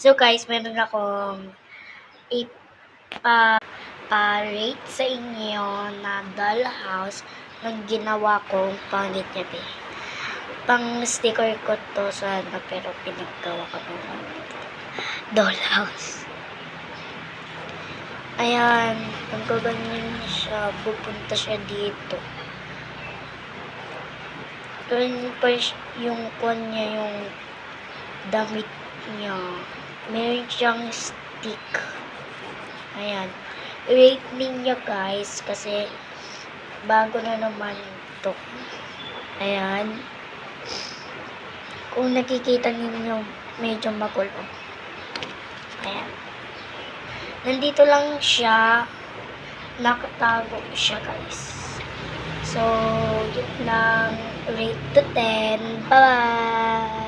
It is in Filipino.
So guys, meron akong ipa-rate sa inyo na dollhouse ng ginawa kong pangityabi. Pang sticker ko to sana pero pinaggawa ko ng dollhouse. Ayan, kung gaganyan siya, pupunta siya dito. Ganyan pa yung kanya, yung damit niya. Meron siyang stick. Ayan. I-rate ninyo guys kasi bago na naman ito. Ayan. Kung nakikita ninyo, medyo magulo. Ayan. Nandito lang siya. Nakatago siya guys. So, yun lang. Rate to 10. Bye!